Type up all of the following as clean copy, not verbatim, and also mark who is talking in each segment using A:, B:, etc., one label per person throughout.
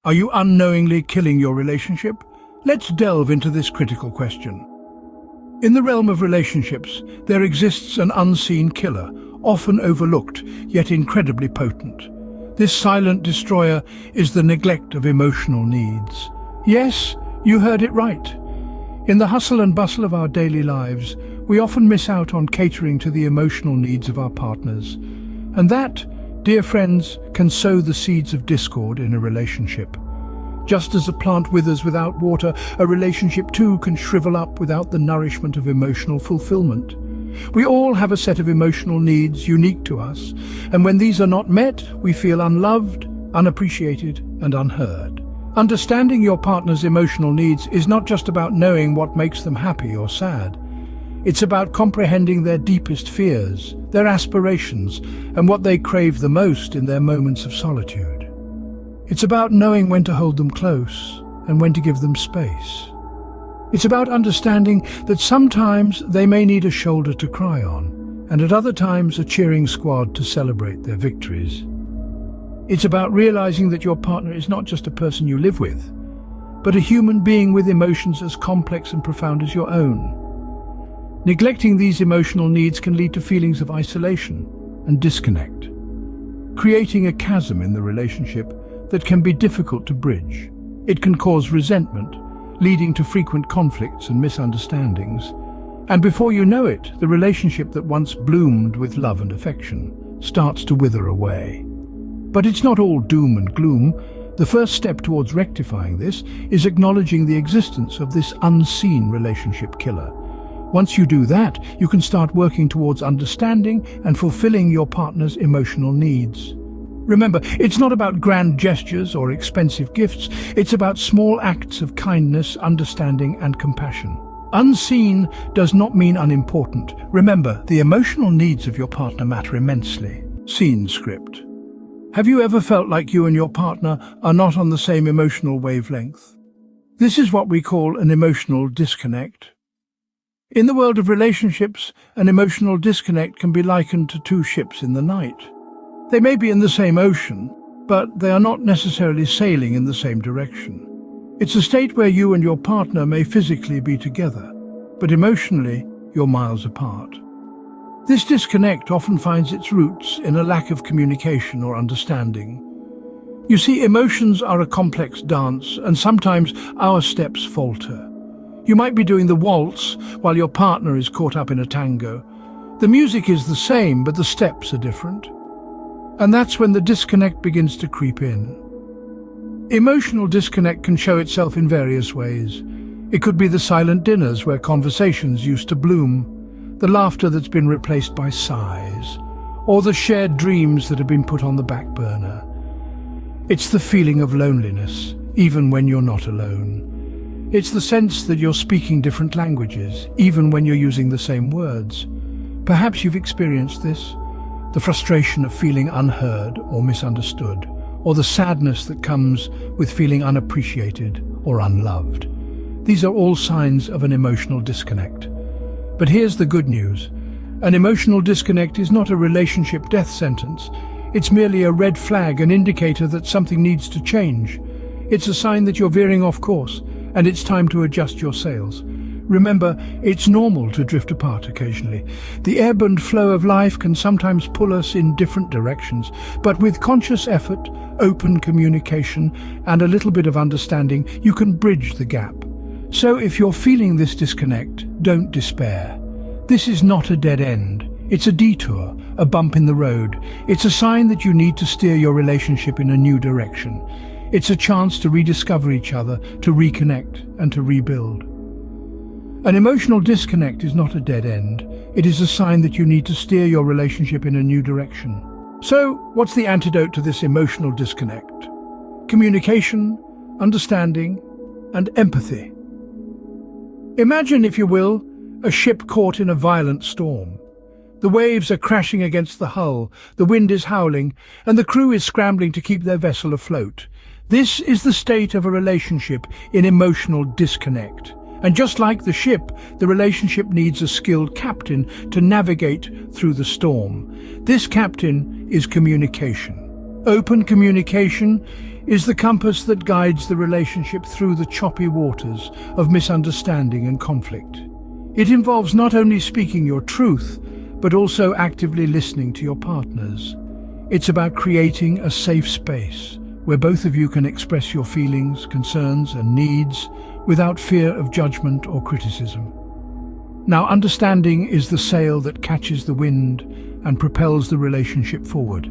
A: Are you unknowingly killing your relationship? Let's delve into this critical question. In the realm of relationships, there exists an unseen killer, often overlooked, yet incredibly potent. This silent destroyer is the neglect of emotional needs. Yes, you heard it right. In the hustle and bustle of our daily lives, we often miss out on catering to the emotional needs of our partners. And that, dear friends, can sow the seeds of discord in a relationship. Just as a plant withers without water, a relationship too can shrivel up without the nourishment of emotional fulfillment. We all have a set of emotional needs unique to us, and when these are not met, we feel unloved, unappreciated, and unheard. Understanding your partner's emotional needs is not just about knowing what makes them happy or sad. It's about comprehending their deepest fears, their aspirations, and what they crave the most in their moments of solitude. It's about knowing when to hold them close and when to give them space. It's about understanding that sometimes they may need a shoulder to cry on, and at other times a cheering squad to celebrate their victories. It's about realizing that your partner is not just a person you live with, but a human being with emotions as complex and profound as your own. Neglecting these emotional needs can lead to feelings of isolation and disconnect, creating a chasm in the relationship that can be difficult to bridge. It can cause resentment, leading to frequent conflicts and misunderstandings. And before you know it, the relationship that once bloomed with love and affection starts to wither away. But it's not all doom and gloom. The first step towards rectifying this is acknowledging the existence of this unseen relationship killer. Once you do that, you can start working towards understanding and fulfilling your partner's emotional needs. Remember, it's not about grand gestures or expensive gifts. It's about small acts of kindness, understanding, and compassion. Unseen does not mean unimportant. Remember, the emotional needs of your partner matter immensely. Scene script. Have you ever felt like you and your partner are not on the same emotional wavelength? This is what we call an emotional disconnect. In the world of relationships, an emotional disconnect can be likened to two ships in the night. They may be in the same ocean, but they are not necessarily sailing in the same direction. It's a state where you and your partner may physically be together, but emotionally, you're miles apart. This disconnect often finds its roots in a lack of communication or understanding. You see, emotions are a complex dance, and sometimes our steps falter. You might be doing the waltz while your partner is caught up in a tango. The music is the same, but the steps are different. And that's when the disconnect begins to creep in. Emotional disconnect can show itself in various ways. It could be the silent dinners where conversations used to bloom, the laughter that's been replaced by sighs, or the shared dreams that have been put on the back burner. It's the feeling of loneliness, even when you're not alone. It's the sense that you're speaking different languages, even when you're using the same words. Perhaps you've experienced this. The frustration of feeling unheard or misunderstood, or the sadness that comes with feeling unappreciated or unloved. These are all signs of an emotional disconnect. But here's the good news. An emotional disconnect is not a relationship death sentence. It's merely a red flag, an indicator that something needs to change. It's a sign that you're veering off course, and it's time to adjust your sails. Remember, it's normal to drift apart occasionally. The ebb and flow of life can sometimes pull us in different directions, but with conscious effort, open communication, and a little bit of understanding, you can bridge the gap. So if you're feeling this disconnect, don't despair. This is not a dead end. It's a detour, a bump in the road. It's a sign that you need to steer your relationship in a new direction. It's a chance to rediscover each other, to reconnect, and to rebuild. An emotional disconnect is not a dead end. It is a sign that you need to steer your relationship in a new direction. So, what's the antidote to this emotional disconnect? Communication, understanding, and empathy. Imagine, if you will, a ship caught in a violent storm. The waves are crashing against the hull, the wind is howling, and the crew is scrambling to keep their vessel afloat. This is the state of a relationship in emotional disconnect. And just like the ship, the relationship needs a skilled captain to navigate through the storm. This captain is communication. Open communication is the compass that guides the relationship through the choppy waters of misunderstanding and conflict. It involves not only speaking your truth, but also actively listening to your partners. It's about creating a safe space where both of you can express your feelings, concerns, and needs without fear of judgment or criticism. Now, understanding is the sail that catches the wind and propels the relationship forward.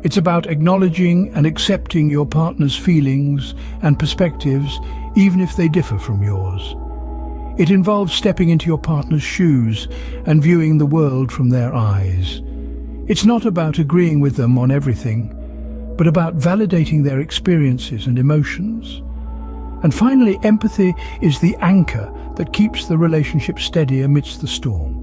A: It's about acknowledging and accepting your partner's feelings and perspectives, even if they differ from yours. It involves stepping into your partner's shoes and viewing the world from their eyes. It's not about agreeing with them on everything, but about validating their experiences and emotions. And finally, empathy is the anchor that keeps the relationship steady amidst the storm.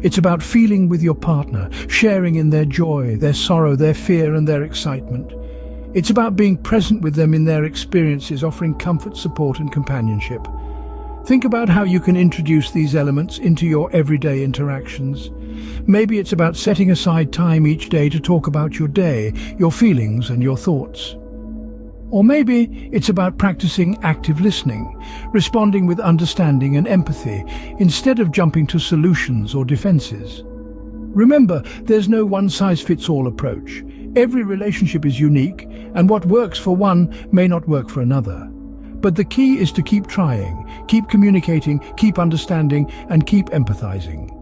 A: It's about feeling with your partner, sharing in their joy, their sorrow, their fear, and their excitement. It's about being present with them in their experiences, offering comfort, support, and companionship. Think about how you can introduce these elements into your everyday interactions. Maybe it's about setting aside time each day to talk about your day, your feelings, and your thoughts. Or maybe it's about practicing active listening, responding with understanding and empathy, instead of jumping to solutions or defenses. Remember, there's no one-size-fits-all approach. Every relationship is unique, and what works for one may not work for another. But the key is to keep trying, keep communicating, keep understanding, and keep empathizing.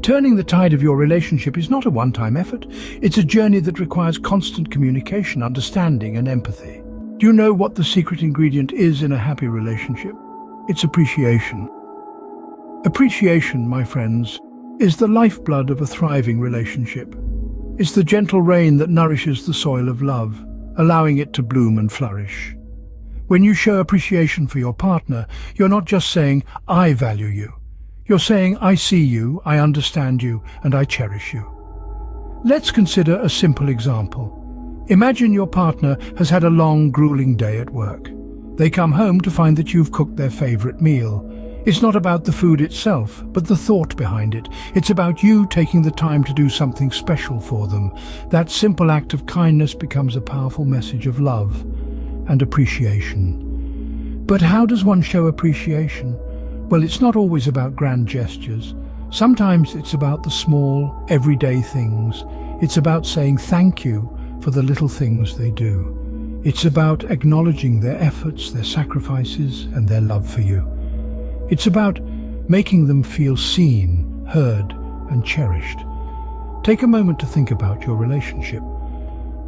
A: Turning the tide of your relationship is not a one-time effort. It's a journey that requires constant communication, understanding, and empathy. Do you know what the secret ingredient is in a happy relationship? It's appreciation. Appreciation, my friends, is the lifeblood of a thriving relationship. It's the gentle rain that nourishes the soil of love, allowing it to bloom and flourish. When you show appreciation for your partner, you're not just saying, "I value you." You're saying, "I see you, I understand you, and I cherish you." Let's consider a simple example. Imagine your partner has had a long, grueling day at work. They come home to find that you've cooked their favorite meal. It's not about the food itself, but the thought behind it. It's about you taking the time to do something special for them. That simple act of kindness becomes a powerful message of love and appreciation. But how does one show appreciation? Well, it's not always about grand gestures. Sometimes it's about the small, everyday things. It's about saying thank you for the little things they do. It's about acknowledging their efforts, their sacrifices, and their love for you. It's about making them feel seen, heard, and cherished. Take a moment to think about your relationship.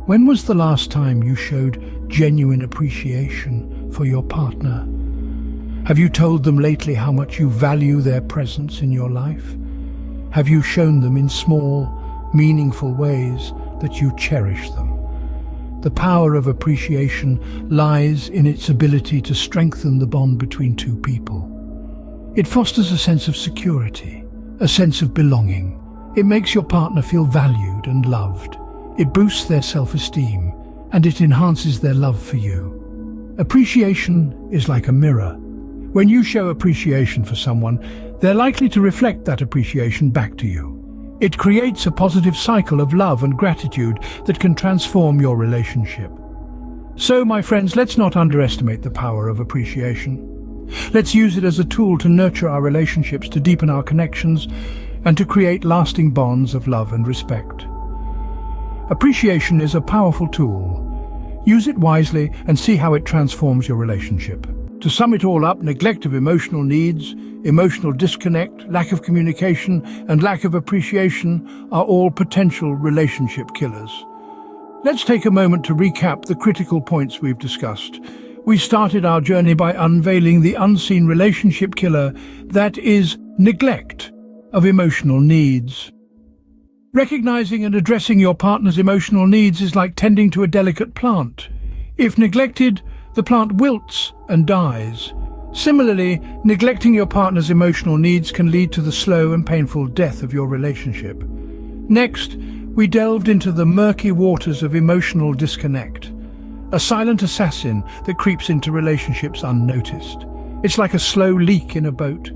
A: When was the last time you showed genuine appreciation for your partner? Have you told them lately how much you value their presence in your life? Have you shown them in small, meaningful ways that you cherish them? The power of appreciation lies in its ability to strengthen the bond between two people. It fosters a sense of security, a sense of belonging. It makes your partner feel valued and loved. It boosts their self-esteem, and it enhances their love for you. Appreciation is like a mirror. When you show appreciation for someone, they're likely to reflect that appreciation back to you. It creates a positive cycle of love and gratitude that can transform your relationship. So, my friends, let's not underestimate the power of appreciation. Let's use it as a tool to nurture our relationships, to deepen our connections, and to create lasting bonds of love and respect. Appreciation is a powerful tool. Use it wisely and see how it transforms your relationship. To sum it all up, neglect of emotional needs, emotional disconnect, lack of communication, and lack of appreciation are all potential relationship killers. Let's take a moment to recap the critical points we've discussed. We started our journey by unveiling the unseen relationship killer, that is, neglect of emotional needs. Recognizing and addressing your partner's emotional needs is like tending to a delicate plant. If neglected, the plant wilts and dies. Similarly, neglecting your partner's emotional needs can lead to the slow and painful death of your relationship. Next, we delved into the murky waters of emotional disconnect, a silent assassin that creeps into relationships unnoticed. It's like a slow leak in a boat.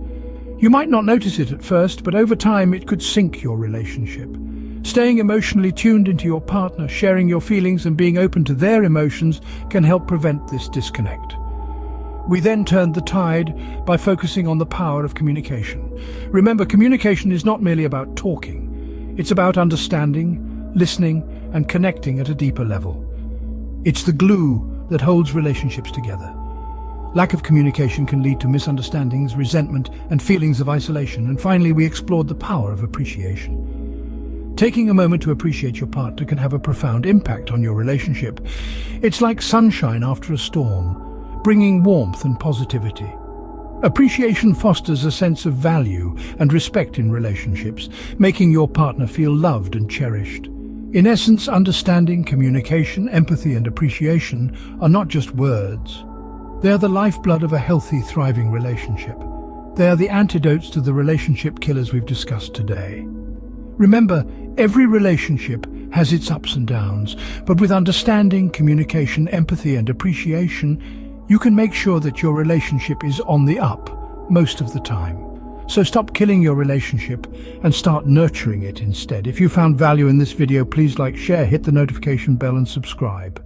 A: You might not notice it at first, but over time it could sink your relationship. Staying emotionally tuned into your partner, sharing your feelings and being open to their emotions can help prevent this disconnect. We then turned the tide by focusing on the power of communication. Remember, communication is not merely about talking. It's about understanding, listening, and connecting at a deeper level. It's the glue that holds relationships together. Lack of communication can lead to misunderstandings, resentment, and feelings of isolation. And finally, we explored the power of appreciation. Taking a moment to appreciate your partner can have a profound impact on your relationship. It's like sunshine after a storm, bringing warmth and positivity. Appreciation fosters a sense of value and respect in relationships, making your partner feel loved and cherished. In essence, understanding, communication, empathy, and appreciation are not just words. They are the lifeblood of a healthy, thriving relationship. They are the antidotes to the relationship killers we've discussed today. Remember, every relationship has its ups and downs, but with understanding, communication, empathy, and appreciation, you can make sure that your relationship is on the up most of the time. So stop killing your relationship and start nurturing it instead. If you found value in this video, please like, share, hit the notification bell, and subscribe.